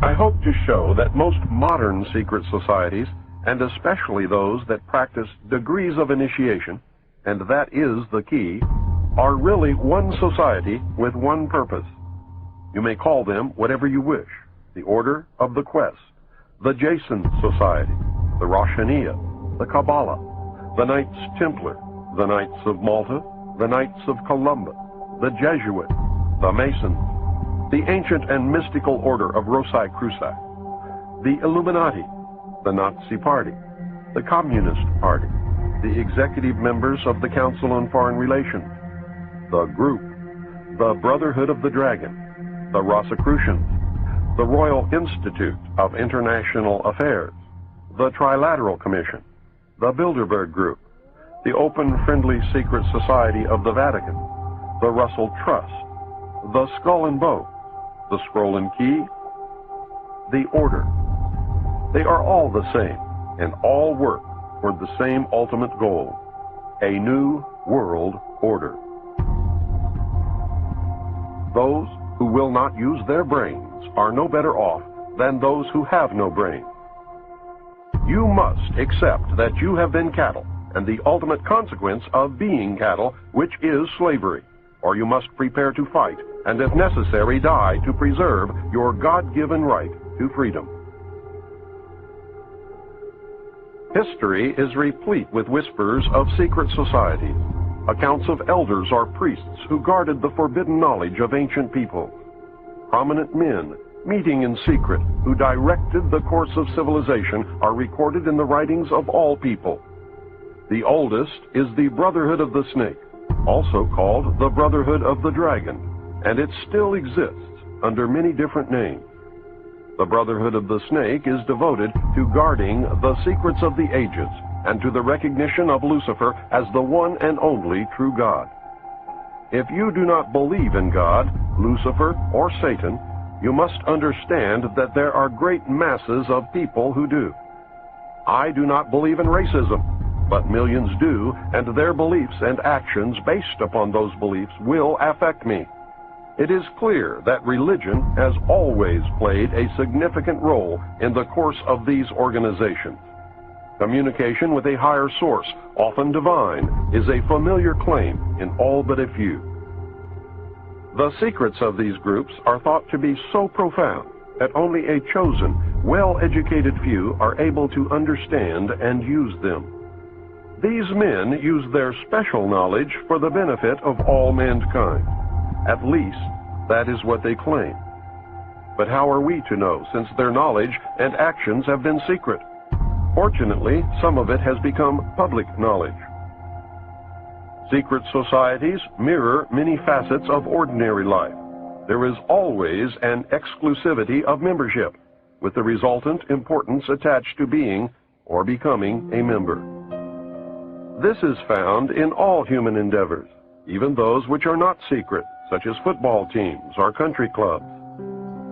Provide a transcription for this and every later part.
I hope to show that most modern secret societies, and especially those that practice degrees of initiation, and that is the key, are really one society with one purpose. You may call them whatever you wish: the Order of the Quest, the Jason Society, the Roshaniya, the Kabbalah, the Knights Templar, the Knights of Malta, the Knights of Columbus, the Jesuits, the Masons, the ancient and mystical order of Rosicrucians, the Illuminati, the Nazi Party, the Communist Party, the executive members of the Council on Foreign Relations, the Group, the Brotherhood of the Dragon, the Rosicrucians, the Royal Institute of International Affairs, the Trilateral Commission, the Bilderberg Group, the Open Friendly Secret Society of the Vatican, the Russell Trust, the Skull and Bones, the Scroll and Key, the Order. They are all the same, and all work toward the same ultimate goal: a new world order. Those who will not use their brains are no better off than those who have no brains. You must accept that you have been cattle, and the ultimate consequence of being cattle, which is slavery, or you must prepare to fight, and if necessary die to preserve your God-given right to freedom. History is replete with whispers of secret societies, accounts of elders or priests who guarded the forbidden knowledge of ancient peoples, prominent men meeting in secret who directed the course of civilization are recorded in the writings of all people. The oldest is the Brotherhood of the Snake, also called the Brotherhood of the Dragon, and it still exists under many different names. The Brotherhood of the Snake is devoted to guarding the secrets of the ages and to the recognition of Lucifer as the one and only true God. If you do not believe in God, Lucifer, or Satan, you must understand that there are great masses of people who do. I do not believe in racism, but millions do, and their beliefs and actions based upon those beliefs will affect me. It is clear that religion has always played a significant role in the course of these organizations. Communication with a higher source, often divine, is a familiar claim in all but a few. The secrets of these groups are thought to be so profound that only a chosen, well-educated few are able to understand and use them. These men use their special knowledge for the benefit of all mankind. At least, that is what they claim. But how are we to know, since their knowledge and actions have been secret? Fortunately, some of it has become public knowledge. Secret societies mirror many facets of ordinary life. There is always an exclusivity of membership, with the resultant importance attached to being or becoming a member. This is found in all human endeavors, even those which are not secret, such as football teams or country clubs.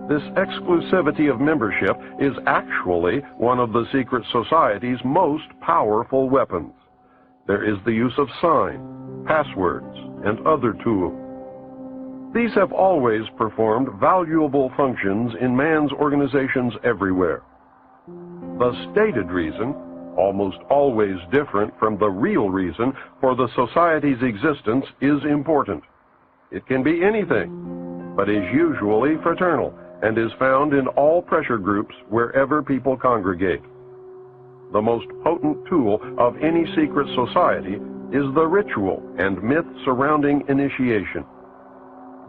This exclusivity of membership is actually one of the secret society's most powerful weapons. There is the use of signs, passwords, and other tools. These have always performed valuable functions in man's organizations everywhere. The stated reason, almost always different from the real reason for the society's existence, is important. It can be anything, but is usually fraternal and is found in all pressure groups wherever people congregate. The most potent tool of any secret society is the ritual and myth surrounding initiation.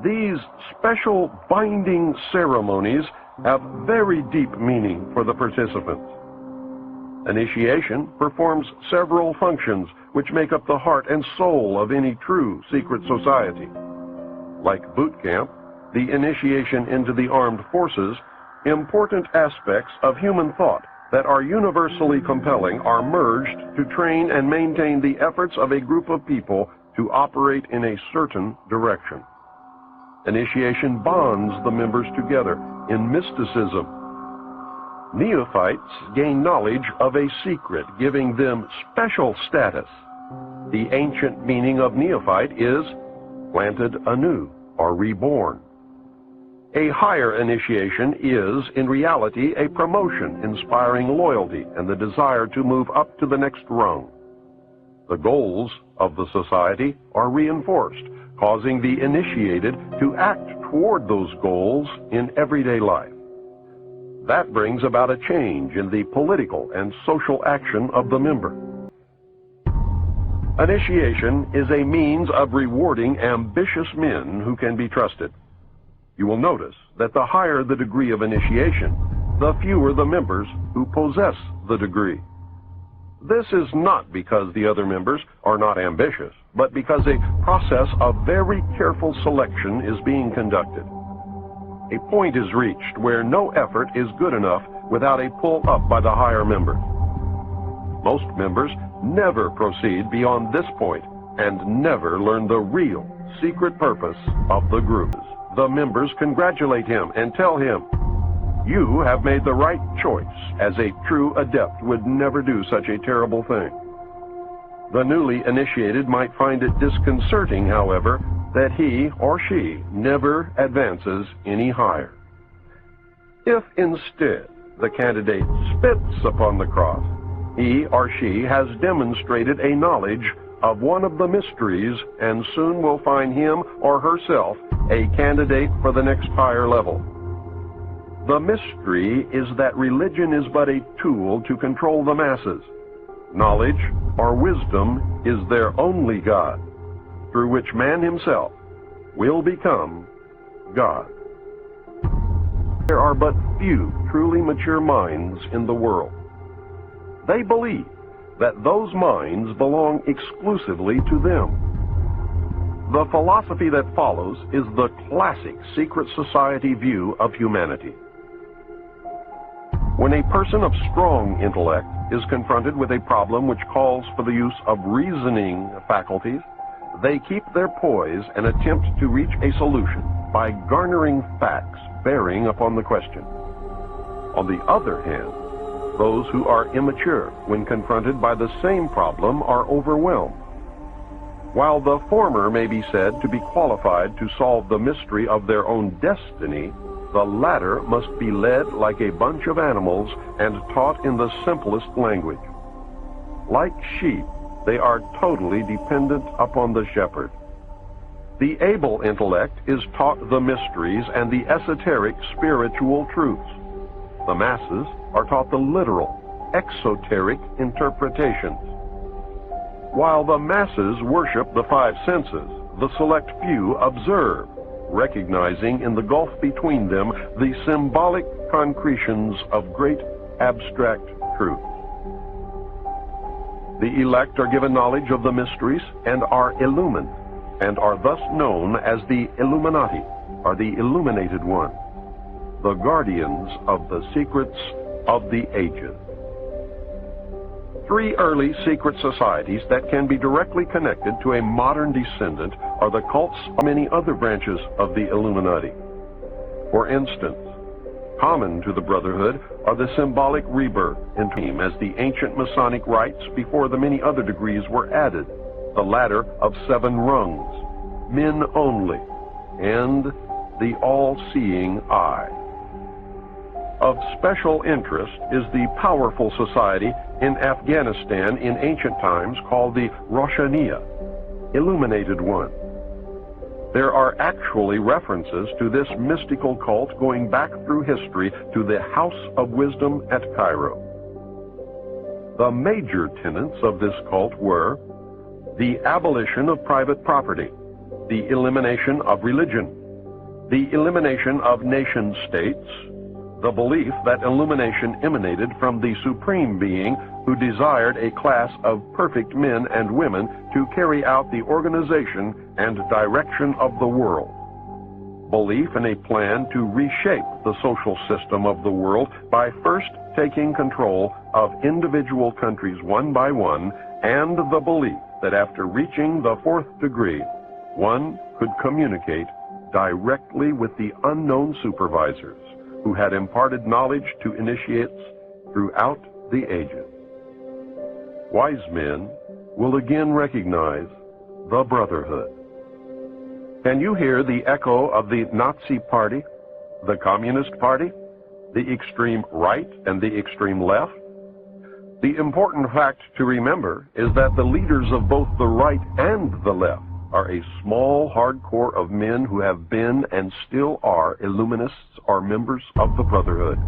These special binding ceremonies have very deep meaning for the participants. Initiation performs several functions which make up the heart and soul of any true secret society. Like boot camp, the initiation into the armed forces, important aspects of human thought that are universally compelling are merged to train and maintain the efforts of a group of people to operate in a certain direction. Initiation bonds the members together in mysticism. Neophytes gain knowledge of a secret, giving them special status. The ancient meaning of neophyte is planted anew or reborn. A higher initiation is, in reality, a promotion inspiring loyalty and the desire to move up to the next rung. The goals of the society are reinforced, causing the initiated to act toward those goals in everyday life. That brings about a change in the political and social action of the member. Initiation is a means of rewarding ambitious men who can be trusted. You will notice that the higher the degree of initiation, the fewer the members who possess the degree. This is not because the other members are not ambitious, but because a process of very careful selection is being conducted. A point is reached where no effort is good enough without a pull up by the higher members. Most members never proceed beyond this point and never learn the real secret purpose of the group. The members congratulate him and tell him, "You have made the right choice, as a true adept would never do such a terrible thing." The newly initiated might find it disconcerting, however, that he or she never advances any higher. If instead the candidate spits upon the cross, he or she has demonstrated a knowledge of one of the mysteries and soon will find him or herself a candidate for the next higher level. The mystery is that religion is but a tool to control the masses. Knowledge or wisdom is their only God, through which man himself will become God. There are but few truly mature minds in the world. They believe that those minds belong exclusively to them. The philosophy that follows is the classic secret society view of humanity. When a person of strong intellect is confronted with a problem which calls for the use of reasoning faculties, they keep their poise and attempt to reach a solution by garnering facts bearing upon the question. On the other hand, those who are immature when confronted by the same problem are overwhelmed. While the former may be said to be qualified to solve the mystery of their own destiny, the latter must be led like a bunch of animals and taught in the simplest language. Like sheep, they are totally dependent upon the shepherd. The able intellect is taught the mysteries and the esoteric spiritual truths. The masses are taught the literal, exoteric interpretations. While the masses worship the five senses, the select few observe, recognizing in the gulf between them the symbolic concretions of great abstract truth. The elect are given knowledge of the mysteries and are illumined, and are thus known as the Illuminati, or the Illuminated One, the guardians of the secrets of the ages. Three early secret societies that can be directly connected to a modern descendant are the cults of many other branches of the Illuminati. For instance, common to the Brotherhood are the symbolic rebirth and dream as the ancient Masonic rites before the many other degrees were added, the ladder of 7 rungs, men only, and the all-seeing eye. Of special interest is the powerful society in Afghanistan in ancient times called the Roshaniya, Illuminated One. There are actually references to this mystical cult going back through history to the House of Wisdom at Cairo. The major tenets of this cult were the abolition of private property, the elimination of religion, the elimination of nation-states, the belief that illumination emanated from the Supreme Being who desired a class of perfect men and women to carry out the organization and direction of the world. Belief in a plan to reshape the social system of the world by first taking control of individual countries one by one, and the belief that after reaching the 4th degree, one could communicate directly with the unknown supervisors who had imparted knowledge to initiates throughout the ages. Wise men will again recognize the Brotherhood. Can you hear the echo of the Nazi Party, The Communist Party? The extreme right and the extreme left? The important fact to remember is that the leaders of both the right and the left are a small hardcore of men who have been and still are Illuminists or members of the Brotherhood.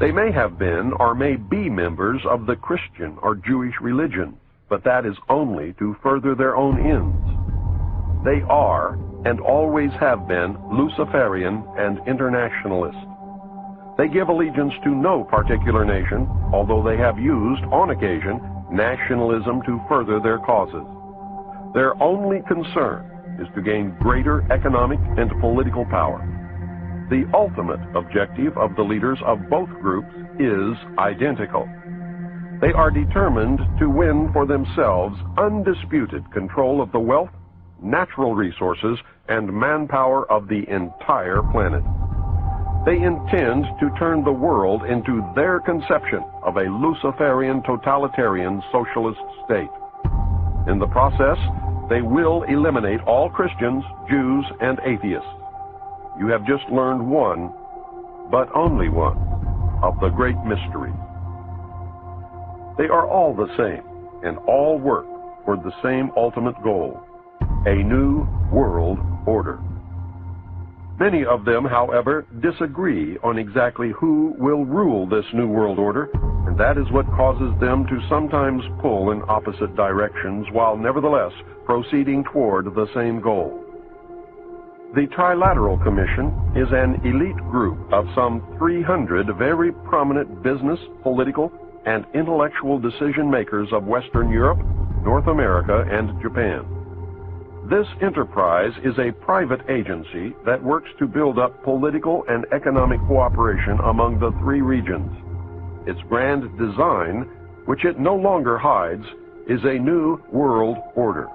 They may have been or may be members of the Christian or Jewish religion, but that is only to further their own ends. They are and always have been Luciferian and internationalist. They give allegiance to no particular nation, although they have used, on occasion, nationalism to further their causes. Their only concern is to gain greater economic and political power. The ultimate objective of the leaders of both groups is identical. They are determined to win for themselves undisputed control of the wealth, natural resources, and manpower of the entire planet. They intend to turn the world into their conception of a Luciferian totalitarian socialist state. In the process, they will eliminate all Christians, Jews, and atheists. You have just learned one, but only one, of the great mysteries. They are all the same, and all work toward the same ultimate goal, a new world order. Many of them, however, disagree on exactly who will rule this new world order, and that is what causes them to sometimes pull in opposite directions while nevertheless proceeding toward the same goal. The Trilateral Commission is an elite group of some 300 very prominent business, political, and intellectual decision makers of Western Europe, North America, and Japan. This enterprise is a private agency that works to build up political and economic cooperation among the three regions. Its grand design, which it no longer hides, is a new world order.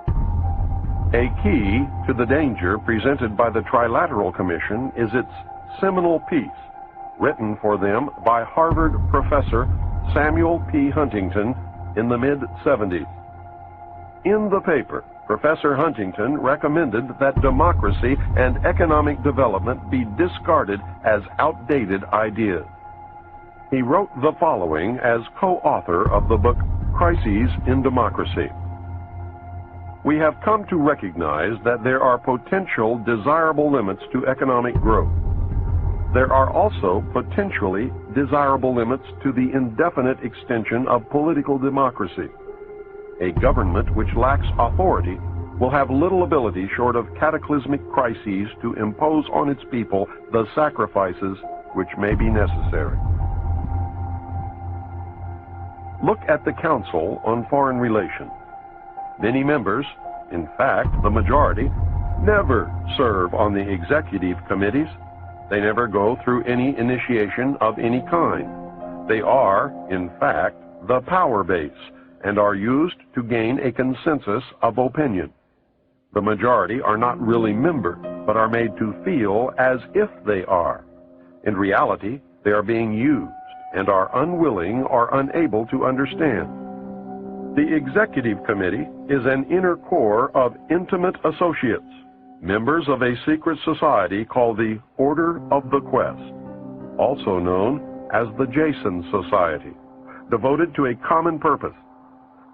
A key to the danger presented by the Trilateral Commission is its seminal piece, written for them by Harvard professor Samuel P. Huntington in the mid-70s. In the paper, Professor Huntington recommended that democracy and economic development be discarded as outdated ideas. He wrote the following as co-author of the book Crises in Democracy. We have come to recognize that there are potential desirable limits to economic growth. There are also potentially desirable limits to the indefinite extension of political democracy. A government which lacks authority will have little ability short of cataclysmic crises to impose on its people the sacrifices which may be necessary. Look at the Council on Foreign Relations. Many members, in fact the majority, never serve on the executive committees. They never go through any initiation of any kind. They are, in fact, the power base, and are used to gain a consensus of opinion. The majority are not really members, but are made to feel as if they are. In reality, they are being used and are unwilling or unable to understand. The Executive Committee is an inner core of intimate associates, members of a secret society called the Order of the Quest, also known as the Jason Society, devoted to a common purpose.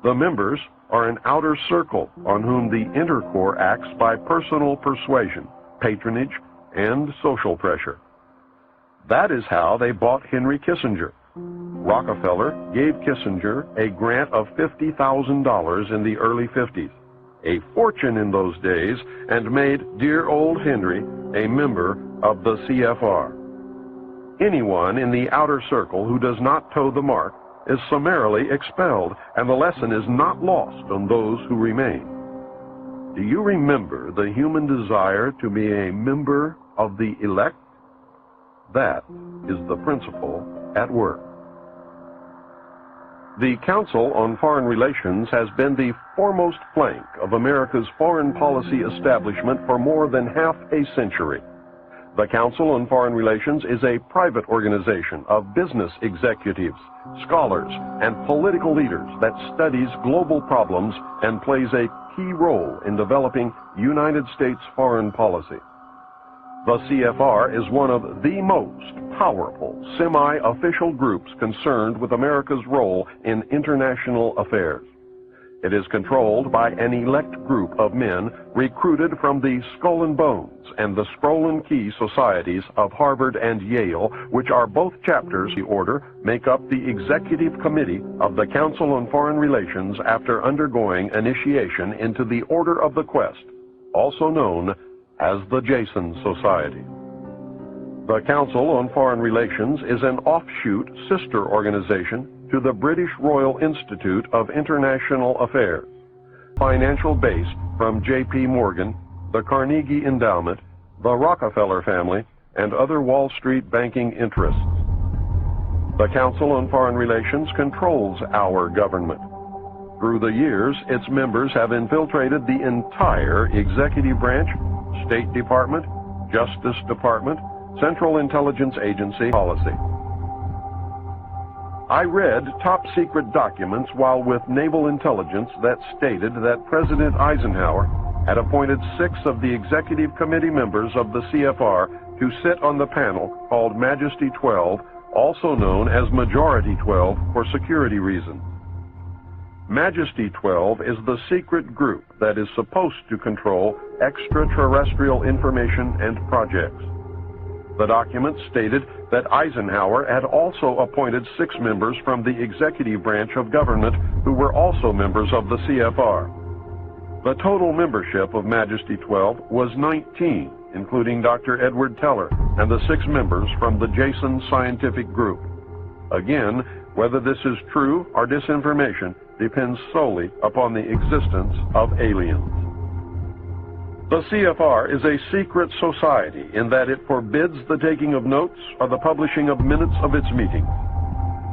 The members are an outer circle on whom the inner core acts by personal persuasion, patronage, and social pressure. That is how they bought Henry Kissinger. Rockefeller gave Kissinger a grant of $50,000 in the early 50s, a fortune in those days, and made dear old Henry a member of the CFR. Anyone in the outer circle who does not toe the mark is summarily expelled, and the lesson is not lost on those who remain. Do you remember the human desire to be a member of the elect? That is the principle at work. The Council on Foreign Relations has been the foremost plank of America's foreign policy establishment for more than half a century. The Council on Foreign Relations is a private organization of business executives, scholars, and political leaders that studies global problems and plays a key role in developing United States foreign policy. The CFR is one of the most powerful semi-official groups concerned with America's role in international affairs. It is controlled by an elect group of men recruited from the Skull and Bones and the Scroll and Key societies of Harvard and Yale, which are both chapters of the order, make up the executive committee of the Council on Foreign Relations after undergoing initiation into the Order of the Quest, also known as the Jason Society. The Council on Foreign Relations is an offshoot sister organization to the British Royal Institute of International Affairs, financial base from J.P. Morgan, the Carnegie Endowment, the Rockefeller family, and other Wall Street banking interests. The Council on Foreign Relations controls our government. Through the years, its members have infiltrated the entire executive branch, State Department, Justice Department, Central Intelligence Agency policy. I read top-secret documents while with Naval Intelligence that stated that President Eisenhower had appointed 6 of the executive committee members of the CFR to sit on the panel called Majesty 12, also known as Majority 12 for security reasons. Majesty 12 is the secret group that is supposed to control extraterrestrial information and projects. The document stated that Eisenhower had also appointed 6 members from the executive branch of government who were also members of the CFR. The total membership of Majesty 12 was 19, including Dr. Edward Teller and the 6 members from the Jason Scientific Group. Again, whether this is true or disinformation depends solely upon the existence of aliens. The CFR is a secret society in that it forbids the taking of notes or the publishing of minutes of its meetings.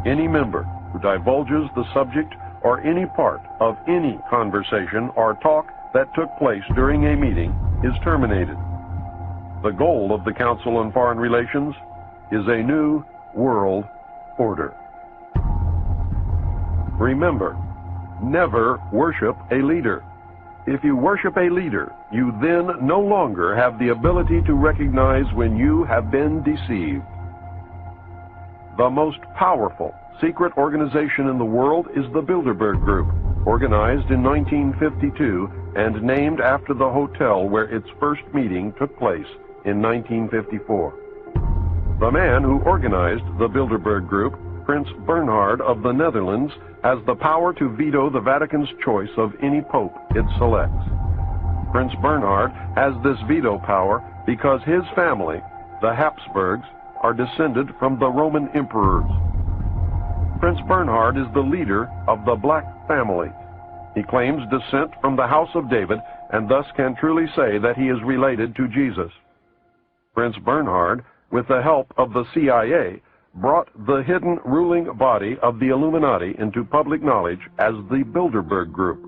Any member who divulges the subject or any part of any conversation or talk that took place during a meeting is terminated. The goal of the Council on Foreign Relations is a new world order. Remember, never worship a leader. If you worship a leader, you then no longer have the ability to recognize when you have been deceived. The most powerful secret organization in the world is the Bilderberg Group, organized in 1952 and named after the hotel where its first meeting took place in 1954. The man who organized the Bilderberg Group, Prince Bernhard of the Netherlands, has the power to veto the Vatican's choice of any pope it selects. Prince Bernhard has this veto power because his family, the Habsburgs, are descended from the Roman emperors. Prince Bernhard is the leader of the Black family. He claims descent from the House of David and thus can truly say that he is related to Jesus. Prince Bernhard, with the help of the CIA, brought the hidden ruling body of the Illuminati into public knowledge as the Bilderberg Group.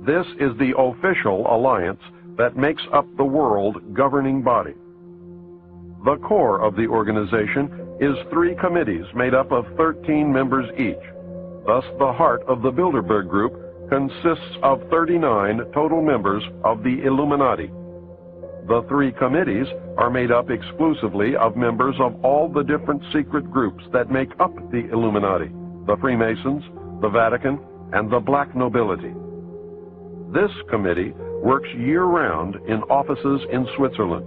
This is the official alliance that makes up the world governing body. The core of the organization is 3 committees made up of 13 members each. Thus, the heart of the Bilderberg Group consists of 39 total members of the Illuminati. The 3 committees are made up exclusively of members of all the different secret groups that make up the Illuminati, the Freemasons, the Vatican, and the Black nobility. This committee works year-round in offices in Switzerland.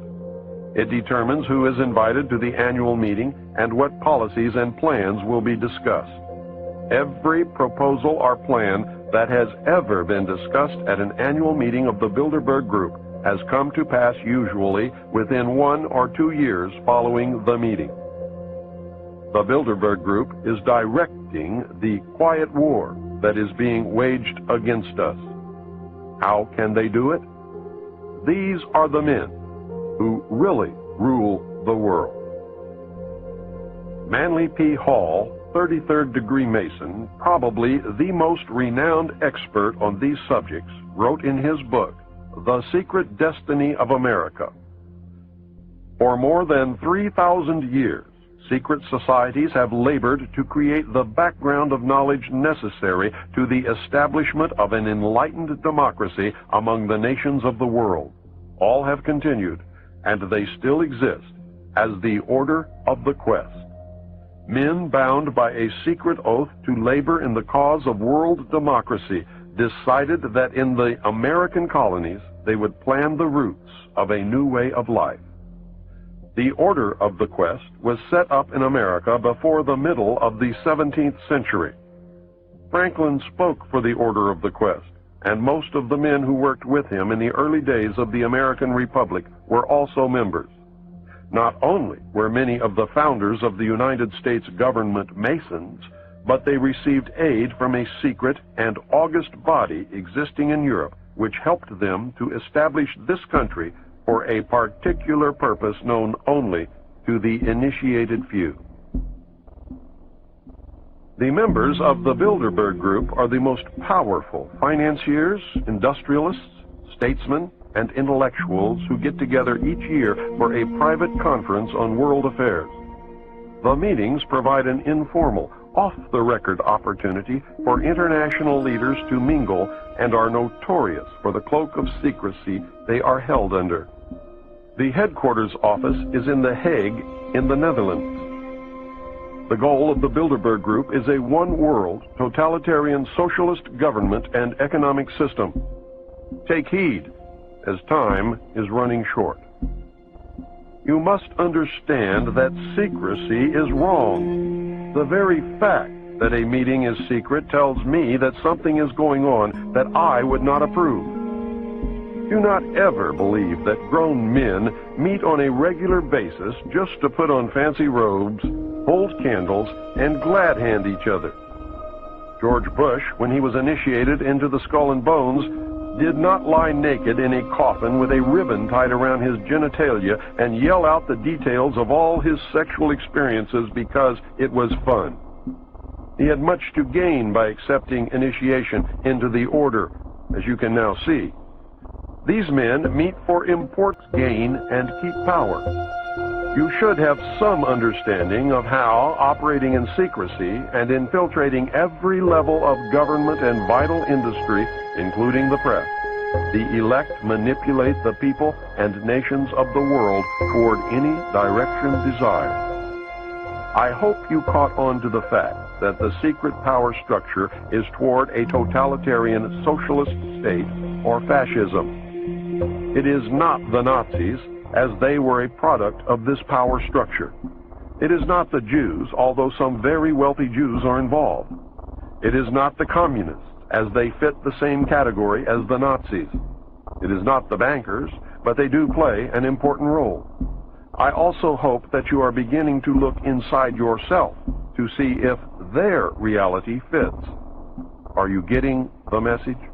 It determines who is invited to the annual meeting and what policies and plans will be discussed. Every proposal or plan that has ever been discussed at an annual meeting of the Bilderberg Group has come to pass usually within 1 or 2 years following the meeting. The Bilderberg Group is directing the quiet war that is being waged against us. How can they do it? These are the men who really rule the world. Manly P. Hall, 33rd degree Mason, probably the most renowned expert on these subjects, wrote in his book, The Secret Destiny of America. For more than 3,000 years, secret societies have labored to create the background of knowledge necessary to the establishment of an enlightened democracy among the nations of the world. All have continued and they still exist, as the Order of the Quest. Men bound by a secret oath to labor in the cause of world democracy decided that in the American colonies they would plan the roots of a new way of life. The Order of the Quest was set up in America before the middle of the 17th century. Franklin spoke for the Order of the Quest, and most of the men who worked with him in the early days of the American Republic were also members. Not only were many of the founders of the United States government Masons, but they received aid from a secret and august body existing in Europe, which helped them to establish this country for a particular purpose known only to the initiated few. The members of the Bilderberg Group are the most powerful financiers, industrialists, statesmen, and intellectuals who get together each year for a private conference on world affairs. The meetings provide an informal, off-the-record opportunity for international leaders to mingle and are notorious for the cloak of secrecy they are held under. The headquarters office is in The Hague in the Netherlands. The goal of the Bilderberg Group is a one-world, totalitarian socialist government and economic system. Take heed, as time is running short. You must understand that secrecy is wrong. The very fact that a meeting is secret tells me that something is going on that I would not approve. Do not ever believe that grown men meet on a regular basis just to put on fancy robes, hold candles, and glad-hand each other. George Bush, when he was initiated into the Skull and Bones, did not lie naked in a coffin with a ribbon tied around his genitalia and yell out the details of all his sexual experiences because it was fun. He had much to gain by accepting initiation into the order, as you can now see. These men meet for important gain and keep power. You should have some understanding of how, operating in secrecy and infiltrating every level of government and vital industry, including the press, the elect manipulate the people and nations of the world toward any direction desired. I hope you caught on to the fact that the secret power structure is toward a totalitarian socialist state or fascism. It is not the Nazis, as they were a product of this power structure. It is not the Jews, although some very wealthy Jews are involved. It is not the communists, as they fit the same category as the Nazis. It is not the bankers, but they do play an important role. I also hope that you are beginning to look inside yourself to see if their reality fits. Are you getting the message?